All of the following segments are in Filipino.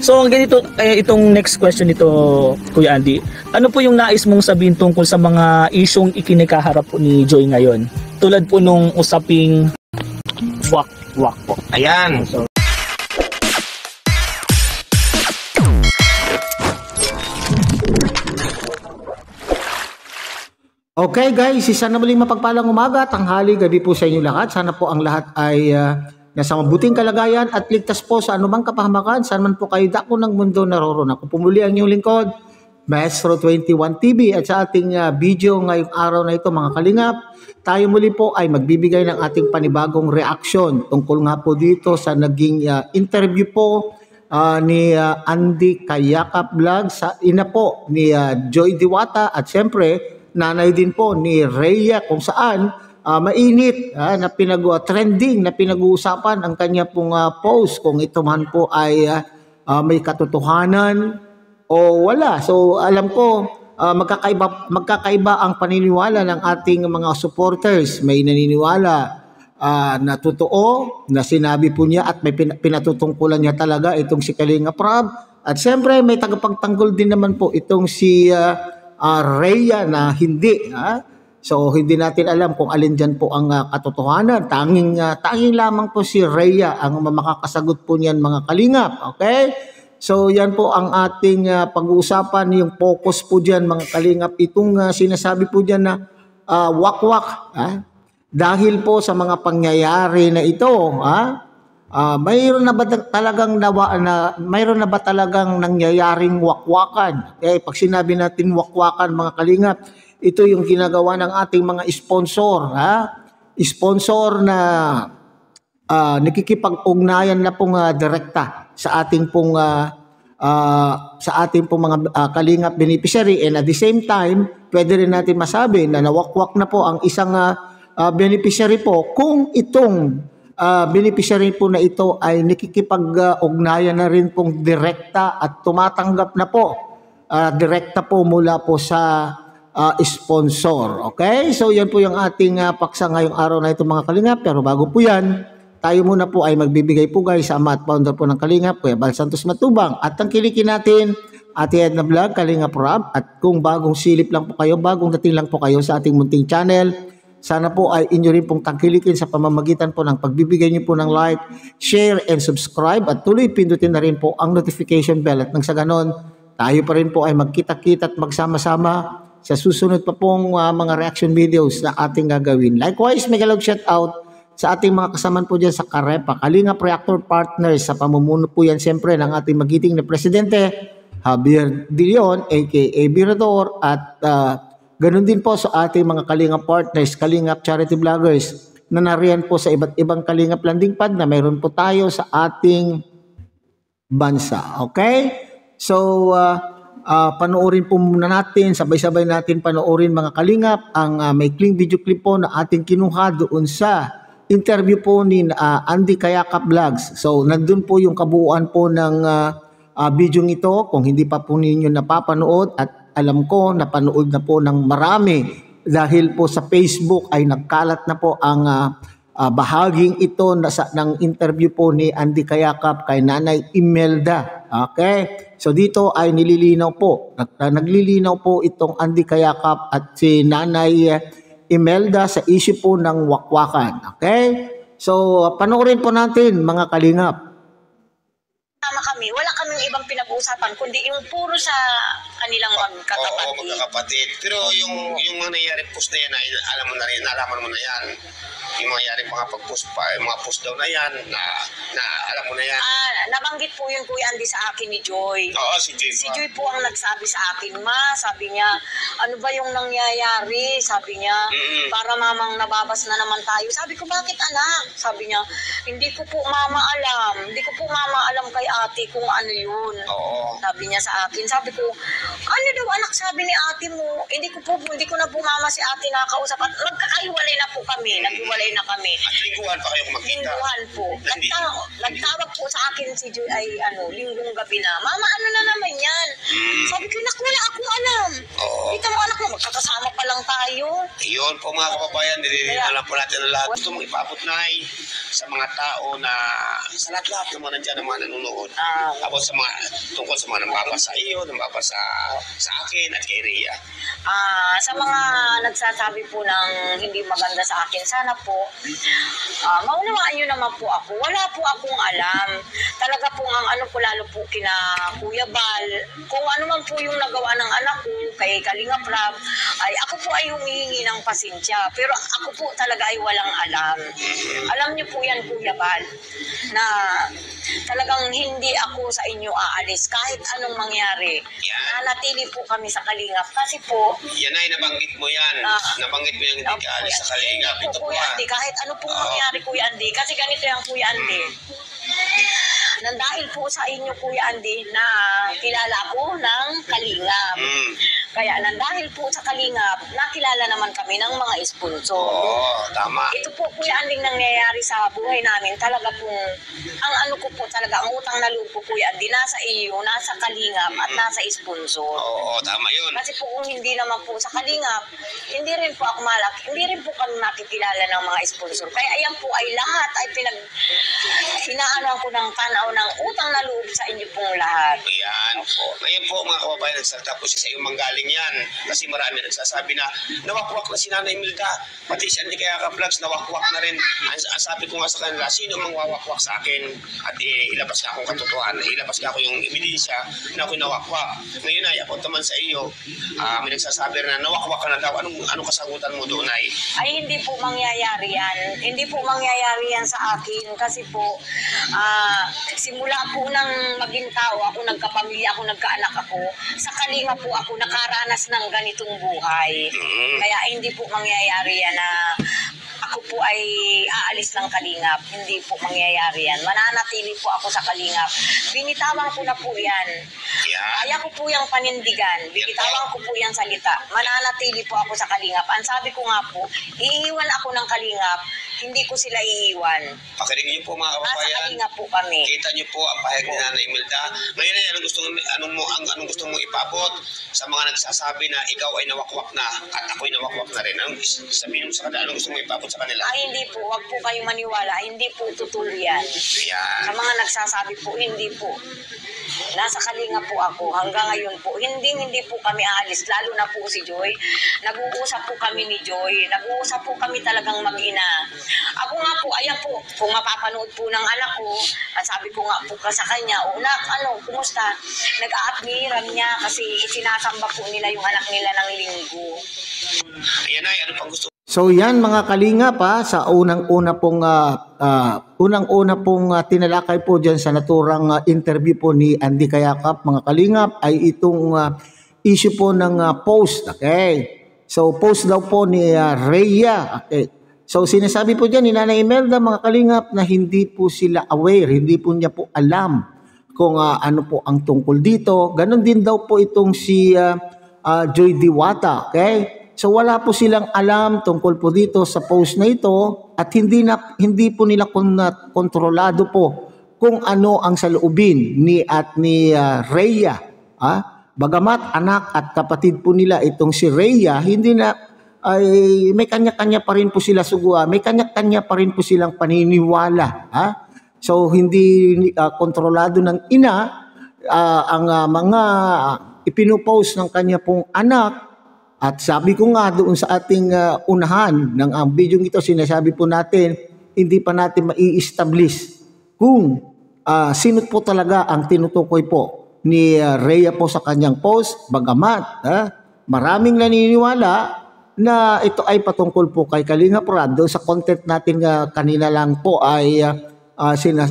So ganito, itong next question nito, Kuya Andy. Ano po yung nais mong sabihin tungkol sa mga isyong ikinikaharap po ni Joy ngayon? Tulad po nung usaping wak-wak po. Ayan. So, okay guys, isa na muling mapagpalang umaga, tanghali, gabi po sa inyo lahat. Sana po ang lahat ay nasa mabuting kalagayan at ligtas po sa anumang kapahamakan. Saan man po kayo dako ng mundo naroroon. Ako pumuli ang inyong lingkod, Maestro 21 TV, at sa ating video ngayong araw na ito mga kalingap, tayo muli po ay magbibigay ng ating panibagong reaksyon tungkol nga po dito sa naging interview po ni Andy Kayakap Vlog sa ina po ni Joy Diwata at siyempre nanay din po ni Rhea, kung saan mainit na trending na pinag-uusapan ang kanya pong post kung ito man po ay may katotohanan o wala. So alam ko magkakaiba ang paniniwala ng ating mga supporters. May naniniwala na totoo na sinabi po niya at may pinatutungkulan niya talaga itong si Kalinga Prab. At siyempre may tagapagtanggol din naman po itong si Rhea na hindi. So hindi natin alam kung alin dyan po ang katotohanan. Tanging lamang po si Rhea ang makakasagot po niyan mga kalingap. Okay? So yan po ang ating pag-uusapan. Yung focus po dyan mga kalingap. Itong sinasabi po dyan na wak-wak. Dahil po sa mga pangyayari na ito. Mayroon na ba talagang nangyayaring wakwakan? Pag sinabi natin wakwakan mga kalingap, ito yung ginagawa ng ating mga sponsor, sponsor na nakikipag-ugnayan na pong direkta sa ating pong mga kalingap beneficiary, and at the same time, pwede rin natin masabi na nawakwak na po ang isang beneficiary po kung itong beneficiary po na ito ay nakikipag-ugnayan na rin pong direkta at tumatanggap na po direkta po mula po sa sponsor. Okay? So yan po yung ating paksa ngayong araw na ito mga kalingap. Pero bago po yan, tayo muna po ay magbibigay po guys sa ama at founder po ng Kalingap, Kuya Bal Santos Matubang. At tangkilikin natin Ate Edna Vlog, Kalingap Rob. At kung bagong silip lang po kayo, bagong dating lang po kayo sa ating munting channel, sana po ay inyo rin pong tangkilikin sa pamamagitan po ng pagbibigay niyo po ng like, share, and subscribe. At tuloy pindutin na rin po ang notification bell. At nang sa ganon, tayo pa rin po ay magkita-kita at magsama-sama sa susunod pa pong mga reaction videos na ating gagawin. Likewise, may galog shout out sa ating mga kasaman po dyan sa Karepa, Kalingap Reactor Partners, sa pamumuno po yan siyempre ng ating magiting na presidente, Javier De Leon, aka Birador, at ganun din po sa ating mga Kalingap Partners, Kalingap Charity Vloggers, na nariyan po sa iba't ibang Kalingap landing pad na mayroon po tayo sa ating bansa. Okay? So, panoorin po muna natin, sabay-sabay natin panoorin mga kalingap ang maikling video clip po na ating kinuha doon sa interview po ni Andy Kayakap Vlogs. So nandun po yung kabuuan po ng video ito. Kung hindi pa po ninyo napapanood, at alam ko napanood na po ng marami dahil po sa Facebook ay nagkalat na po ang bahaging ito ng interview po ni Andy Kayakap kay Nanay Imelda. Okay? So dito ay nililinaw po, naglilinaw po itong Andy Kayakap at si Nanay Imelda sa issue po ng wakwakan. Okay? So panoorin po natin mga kalingap. Tama kami, wala kaming ibang pinag-uusapan kundi yung puro sa kanilang magkakapatid. Oo, magkakapatid. Pero yung mga nangyari post na yan, alam mo na rin, nalaman mo na yan. Yung nangyari mga pag-post pa, yung mga post daw na yan, na alam mo na yan. Nabanggit po yun Kuya Andy sa akin ni Joy. Oo, si Joy. Si Joy po ang nagsabi sa akin, Ma, sabi niya, ano ba yung nangyayari? Sabi niya, para mamang nababas na naman tayo. Sabi ko, bakit anak? Sabi niya, hindi ko po mama alam. Hindi ko po mama alam kay ate kung ano yun. Oo. Sabi niya sa akin. Sabi ko, ano daw anak sabi ni ate mo? Hindi ko na po mama si ate nakakausap. At magkakaiwalay na po kami. Naghiwalay na kami. At lingguhan pa kayo makita. Lingguhan po. Nagtawag po sa akin si Joy ay linggong gabi na. Mama, ano na naman yan? Sabi ko, nak, wala akong alam. Oo. Kita mo anak mo, magkakasama pa lang tayo. Yun po mga kababayan, alam po natin ang lahat. Gusto mong ipapot na sa mga tao na sa lahat-lahat naman nandiyan ng mga nanonood. Tapos sa mga tungkol sa mga nambabasa sa iyo, nambabasa sa akin at kay Rhea. Sa mga nagsasabi po ng hindi maganda sa akin, sana po maunawaan nyo naman po ako. Wala po akong alam. Talaga po ang ano po, lalo po kina Kuya Bal, kung ano man po yung nagawa ng anak ko kay Kalinga Prab, ay ako po ay humihingi ng pasensya. Pero ako po talaga ay walang alam. Alam niyo po yan, Kuya Bal, na talagang hindi ako sa inyo aalis kahit anong mangyari. Nanatili po kami sa Kalingap kasi po Yan ay nabanggit mo yan. Nabanggit mo yung hindi ka alis sa Kalingap. Ito po, Kuya Andy, kahit ano pong mangyari, Kuya Andy, kasi ganito yung Kuya Andy. Nang dahil po sa inyo, Kuya Andy, na kilala ko ng Kalingap. Kaya nang dahil po sa Kalingap, nakilala naman kami ng mga sponsor. Oo, tama. Ito po, Kuya Andy, nangyayari sa buhay namin. Talaga po, ang ano ko po talaga, ang utang na loob ko, Kuya Andy, nasa iyo, nasa Kalingap at nasa sponsor. Oo, tama yun. Kasi po kung hindi naman po sa Kalingap, hindi rin po ako malaki, hindi rin po kami makikilala ng mga sponsor. Kaya ayan po ay lahat ay hinaanan ko ng tanaw ng utang na loob sa inyo pong lahat. Ayan. Ngayon po mga kababayan, nagsalita po siya sa iyong manggaling yan. Kasi marami nagsasabi na nawakwak na si Nanay Imelda. Pati si Andy Kayaka Vlogs, nawakwak na rin. Ang sabi ko nga sa kanila, sino mang wawakwak sa akin? At ilabas ka akong katotohanan, ilabas ka ako yung ebidensya na ako'y nawakwak. Ngayon ay ako naman sa iyo, may nagsasabi na nawakwak ka na daw. Anong kasagutan mo doon ay? Ay hindi po mangyayari yan. Hindi po mangyayari yan sa akin kasi po simula po nang maging tao ako, nagkapamilya ako, nagkaanak ako, sa Kalinga po ako nakaranas ng ganitong buhay. Kaya hindi po mangyayari yan na ako po ay aalis ng Kalingap. Hindi po mangyayari yan. Mananatili po ako sa Kalingap. Binitawan ko na po yan. Kaya ko po yung panindigan. Binitawan ko po yung salita. Mananatili po ako sa Kalingap. Ang sabi ko nga po, iiwan ako ng Kalingap. Hindi ko sila iiwan. Pakinig niyo po mga kababayan. Nasa Kalingap po kami. Kita niyo po ang pahayag ni Nanay Imelda. Ngayon ay anong gusto mong ipabot sa mga nagsasabi na ikaw ay nawakwak na at ako'y nawakwak na rin. Anong sabihin mo sa kanila? Anong gusto mong ipabot sa kanila? Ay hindi po, wag po kayong maniwala. Hindi po totoo yan. Sa mga nagsasabi po, hindi po. Nasa Kalinga po ako. Hanggang ngayon po, hindi po kami aalis. Lalo na po si Joy. Nag-uusap po kami ni Joy. Nag-uusap po kami talagang mag-ina. Ako nga po, ayan po, kung mapapanood po ng anak ko, sabi ko nga po sa kanya, nak, kumusta? Nag-aapniram niya kasi isinasamba po nila yung anak nila ng linggo. Ayan ay, ano pang gusto? So yan mga Kalingap sa unang-una pong tinalakay po diyan sa naturang interview po ni Andy Kayakap mga Kalingap ay itong issue po ng post. Okay. So post daw po ni Rhea. Okay. So sinasabi po diyan ni Nanay Imelda mga Kalingap na hindi po sila aware, hindi po niya po alam kung ano po ang tungkol dito. Ganon din daw po itong si Joy Diwata. Okay. So wala po silang alam tungkol po dito sa post na ito at hindi po nila kontrolado po kung ano ang saloobin ni Rhea. Bagamat anak at kapatid po nila itong si Rhea, hindi na ay may kanya-kanya pa rin po sila may kanya-kanya pa rin po silang paniniwala. So hindi kontrolado ng ina ang mga ipinupost ng kanya pong anak. At sabi ko nga doon sa ating unahan ng ang video ito, sinasabi po natin, hindi pa natin mai-establish kung sino po talaga ang tinutukoy po ni Rhea po sa kanyang post. Bagamat maraming naniniwala na ito ay patungkol po kay Kalinga Prab. Doon sa content natin kanina lang po ay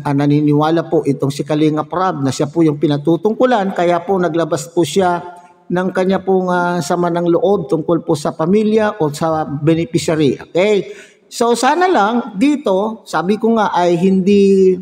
naniniwala po itong si Kalinga Prab na siya po yung pinatutungkulan. Kaya po naglabas po siya ng kanya pong sama ng loob tungkol po sa pamilya o sa beneficiary. Okay? So sana lang dito, sabi ko nga ay hindi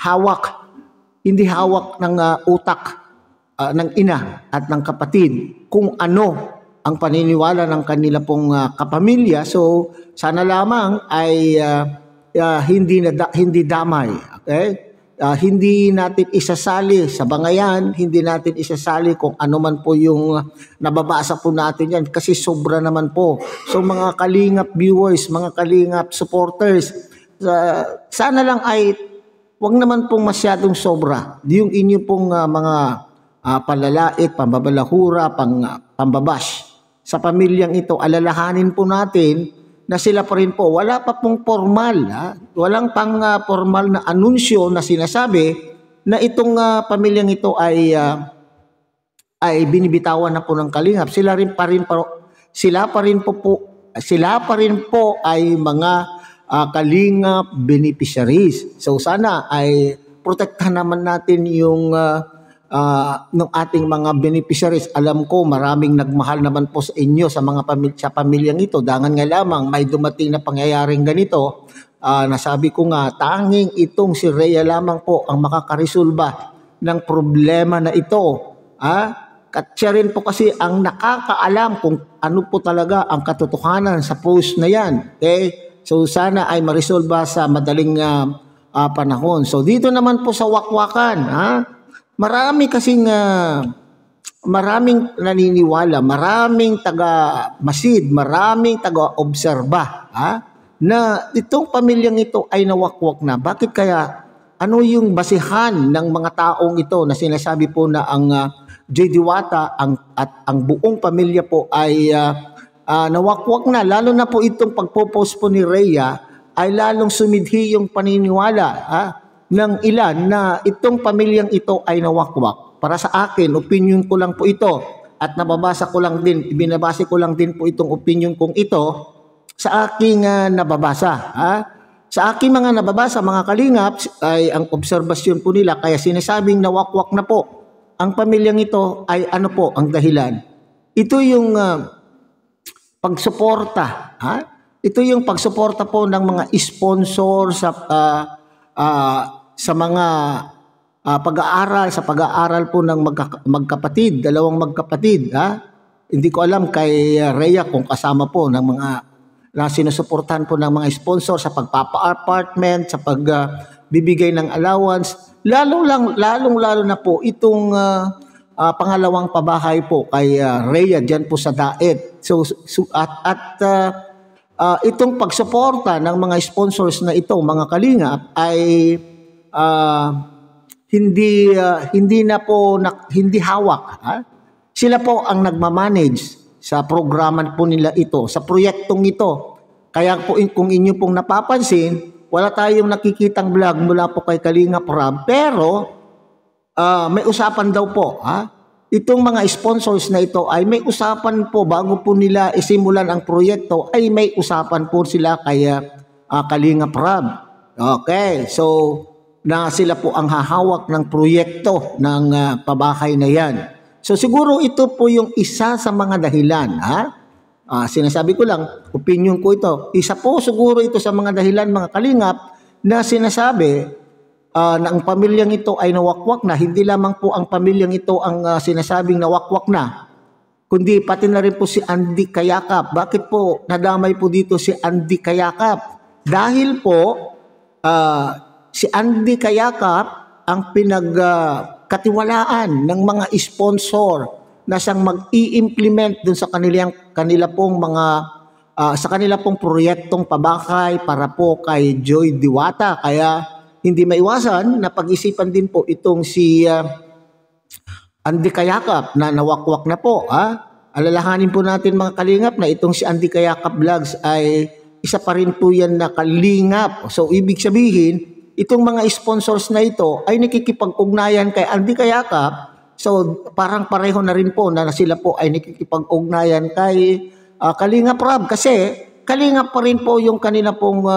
hawak ng utak ng ina at ng kapatid kung ano ang paniniwala ng kanila pong kapamilya. So sana lamang ay hindi damay. Okay? Hindi natin isasali sa bangayan, hindi natin isasali kung ano man po yung nababasa po natin yan kasi sobra naman po. So mga Kalingap viewers, mga Kalingap supporters, sana lang ay wag naman pong masyadong sobra. Yung inyo pong mga palalait, pambabalahura, pambabash sa pamilyang ito, alalahanin po natin na sila pa rin po, wala pa pong formal, walang pang formal na anunsyo na sinasabi na itong pamilyang ito ay binibitawan na po ng Kalingap. Sila pa rin po ay mga Kalingap beneficiaries. So sana ay protektahan naman natin yung ng ating mga beneficiaries. Alam ko maraming nagmahal naman po sa inyo sa mga sa pamilyang ito. Dangan nga lamang may dumating na pangyayaring ganito. Nasabi ko nga, tanging itong si Rhea lamang po ang makakaresolba ng problema na ito. At siya rin po kasi ang nakakaalam kung ano po talaga ang katotohanan sa post na yan. Okay? So sana ay maresolba sa madaling panahon. So dito naman po sa wakwakan, marami kasing maraming naniniwala, maraming taga-masid, maraming taga-obserba na itong pamilyang ito ay nawakwak na. Bakit kaya? Ano yung basihan ng mga taong ito na sinasabi po na ang Joy Diwata at ang buong pamilya po ay nawakwak na? Lalo na po itong pagpo-post po ni Rhea ay lalong sumidhi yung paniniwala ng ilan na itong pamilyang ito ay nawakwak. Para sa akin, opinion ko lang po ito at binabase ko lang din po itong opinion kong ito sa aking nababasa. Sa aking mga nababasa, mga Kalingap, ay ang obserbasyon po nila kaya sinasabing nawakwak na po ang pamilyang ito ay ano po ang dahilan. Ito yung pagsuporta. Ito yung pagsuporta po ng mga sponsor sa mga pag-aaral po ng magkapatid, dalawang magkapatid. Hindi ko alam kay Rhea kung kasama po ng mga na sinusuportahan po ng mga sponsor sa pagpapa-apartment, sa pagbibigay ng allowance, lalong-lalo na po itong pangalawang pabahay po kay Rhea diyan po sa Daet. Itong pagsuporta ng mga sponsors na ito, mga Kalingap, ay hindi hawak. Sila po ang nagmamanage sa programa po nila ito, sa proyektong ito. Kaya po kung inyo pong napapansin, wala tayong nakikitang vlog mula po kay Kalingap Rab, pero may usapan daw po. Itong mga sponsors na ito ay may usapan po bago po nila isimulan ang proyekto, ay may usapan po sila kay Kalingap Rab. Okay, so na sila po ang hahawak ng proyekto ng pabahay na yan. So siguro ito po yung isa sa mga dahilan. Sinasabi ko lang, opinion ko ito. Isa po siguro ito sa mga dahilan, mga Kalingap, na sinasabi na ang pamilyang ito ay nawakwak na. Hindi lamang po ang pamilyang ito ang sinasabing nawakwak na, kundi pati na rin po si Andy Kayakap. Bakit po nadamay po dito si Andy Kayakap? Dahil po si Andy Kayakap ang pinagkatiwalaan ng mga sponsor na siyang mag-i-implement dun sa kanila pong mga sa kanila pong proyektong pabahay para po kay Joy Diwata. Kaya hindi maiwasan na pag-isipan din po itong si Andy Kayakap na nawakwak na po. Alalahanin po natin, mga Kalingap, na itong si Andy Kayakap Vlogs ay isa pa rin po yan na Kalingap. So ibig sabihin, itong mga sponsors na ito ay nakikipag-ugnayan kay Andy Kayakap. So parang pareho na rin po na sila po ay nakikipag-ugnayan kay Kalingap Rab, kasi Kalingap pa rin po yung kanila pong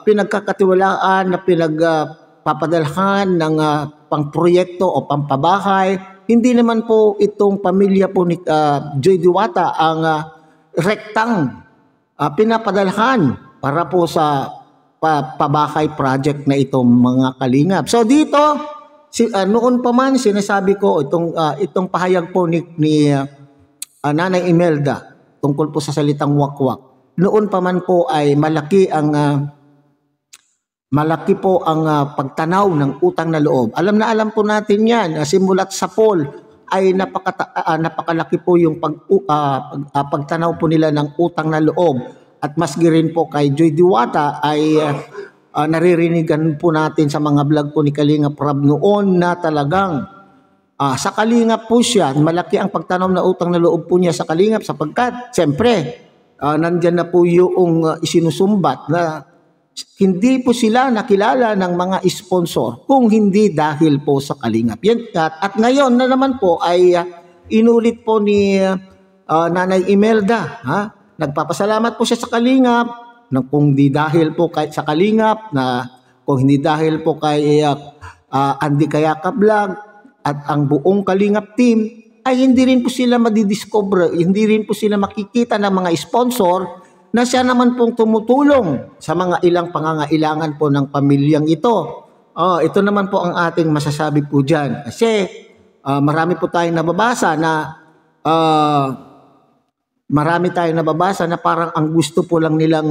pinagkakatiwalaan na pinagpapadalhan ng pangproyekto o pampabahay. Hindi naman po itong pamilya po ni Joy Diwata ang rektang pinapadalhan para po sa pabahay project na itong mga Kalingap. So dito, noon pa man sinasabi ko itong pahayag po ni Nanay Imelda tungkol po sa salitang wakwak. Noon pa man po ay malaki po ang pagtanaw ng utang na loob. Alam na alam po natin yan. Simulat sa Paul ay napakalaki po yung pagtanaw po nila ng utang na loob. At maski rin po kay Joy Diwata ay naririnigan po natin sa mga vlog po ni Kalingap Rab noon na talagang sa Kalingap po siya, malaki ang pagtanaw na utang na loob po niya sa Kalingap sapagkat siyempre nandyan na po yung isinusumbat na hindi po sila nakilala ng mga sponsor kung hindi dahil po sa Kalingap. Yan, at ngayon na naman po ay inulit po ni Nanay Imelda. Nagpapasalamat po siya sa Kalingap na kung hindi dahil po sa Kalingap, na kung hindi dahil po kay Andy Kayakap Vlog at ang buong Kalingap team, ay hindi rin po sila madidiscover, hindi rin po sila makikita ng mga sponsor na siya naman pong tumutulong sa mga ilang pangangailangan po ng pamilyang ito. Ito naman po ang ating masasabi po dyan. Kasi marami po tayong nababasa na parang ang gusto po lang nilang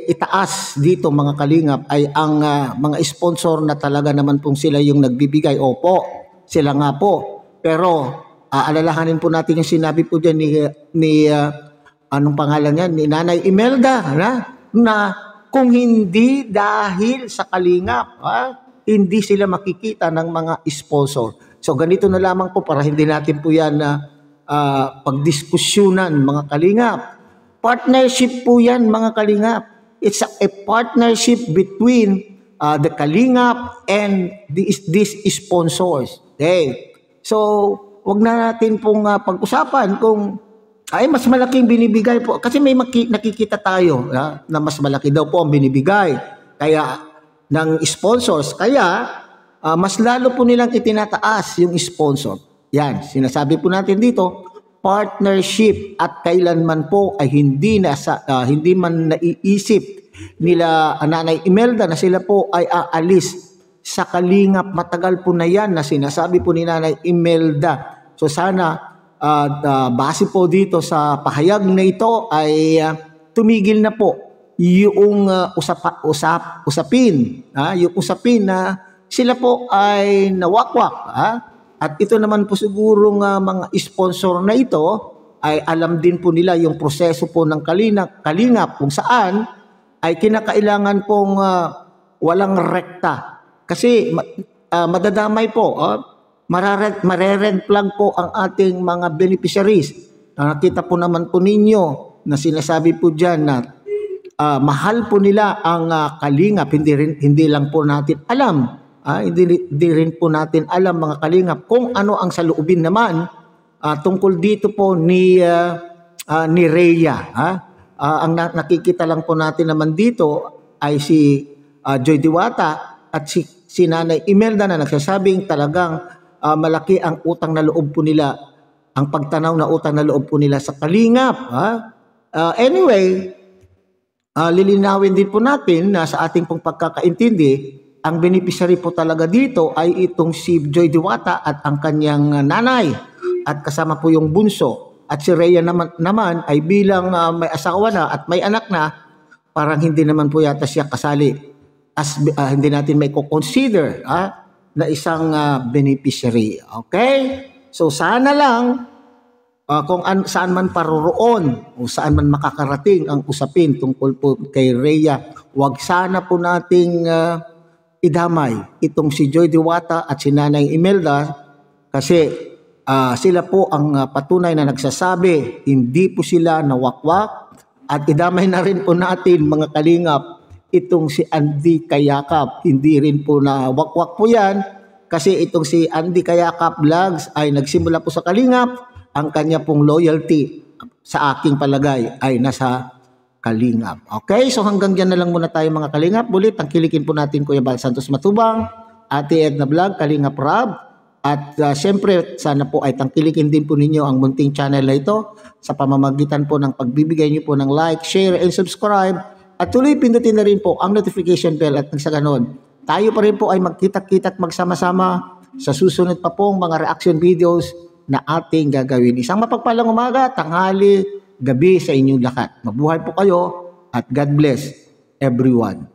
itaas dito mga Kalingap ay ang mga sponsor na talaga naman pong sila yung nagbibigay. Opo, sila nga po. Pero alalahanin po natin yung sinabi po dyan ni anong pangalan niya? Ni Nanay Imelda na kung hindi dahil sa Kalingap, hindi sila makikita ng mga sponsor. So ganito na lamang po para hindi natin po yan pagdiskusyonan mga Kalingap. Partnership po yan mga Kalingap. It's a partnership between the Kalingap and these sponsors. Okay. So, wag na natin pong pag-usapan kung ay mas malaking binibigay po. Kasi may nakikita tayo na mas malaki daw po ang binibigay kaya ng sponsors. Kaya, mas lalo po nilang itinataas yung sponsor. Yan, sinasabi po natin dito, partnership at kailanman po ay hindi man naiisip nila Nanay Imelda na sila po ay aalis sa Kalingap. Matagal po na yan na sinasabi po ni Nanay Imelda. So sana base po dito sa pahayag na ito ay tumigil na po yung usapin. Yung usapin na sila po ay nawakwak. At ito naman po siguro mga sponsor na ito ay alam din po nila yung proseso po ng Kalingap kung saan ay kinakailangan pong walang rekta. Kasi madadamay po, mare-red flag po ang ating mga beneficiaries. Nakita po naman po ninyo na sinasabi po dyan na mahal po nila ang Kalingap. Hindi lang po natin alam. Hindi rin po natin alam mga Kalingap kung ano ang saloobin naman tungkol dito po ni Rhea. Ang nakikita lang po natin naman dito ay si Joy Diwata at si Nanay Imelda na nagsasabing talagang malaki ang utang na loob po nila, ang pagtanaw na utang na loob po nila sa Kalingap. Anyway, lilinawin din po natin na sa ating pong pagkakaintindi, ang beneficiary po talaga dito ay itong si Joy Diwata at ang kanyang nanay at kasama po yung bunso. At si Rhea naman ay bilang may asawa na at may anak na, parang hindi naman po yata siya kasali as hindi natin may consider na isang beneficiary. Okay? So sana lang kung saan man paroroon o saan man makakarating ang usapin tungkol po kay Rhea, wag sana po nating idamay itong si Joy Diwata at si Nanay Imelda kasi sila po ang patunay na nagsasabi, hindi po sila nawakwak. At idamay na rin po natin mga Kalingap itong si Andy Kayakap. Hindi rin po na wakwak po yan kasi itong si Andy Kayakap Vlogs ay nagsimula po sa Kalingap. Ang kanya pong loyalty sa aking palagay ay nasa Kalingap. Okay, so hanggang dyan na lang muna tayo mga Kalingap. Bulit, tangkilikin po natin Kuya Bal Santos Matubang, Ate Edna Vlog, Kalingap Rab. At siyempre, sana po ay tangkilikin din po ninyo ang munting channel na ito sa pamamagitan po ng pagbibigay niyo po ng like, share, and subscribe. At tuloy pindutin na rin po ang notification bell at sa ganon, tayo pa rin po ay magkita-kita at magsama-sama sa susunod pa pong mga reaction videos na ating gagawin. Isang mapagpalang umaga, tanghali, gabi sa inyong lahat. Mabuhay po kayo at God bless everyone.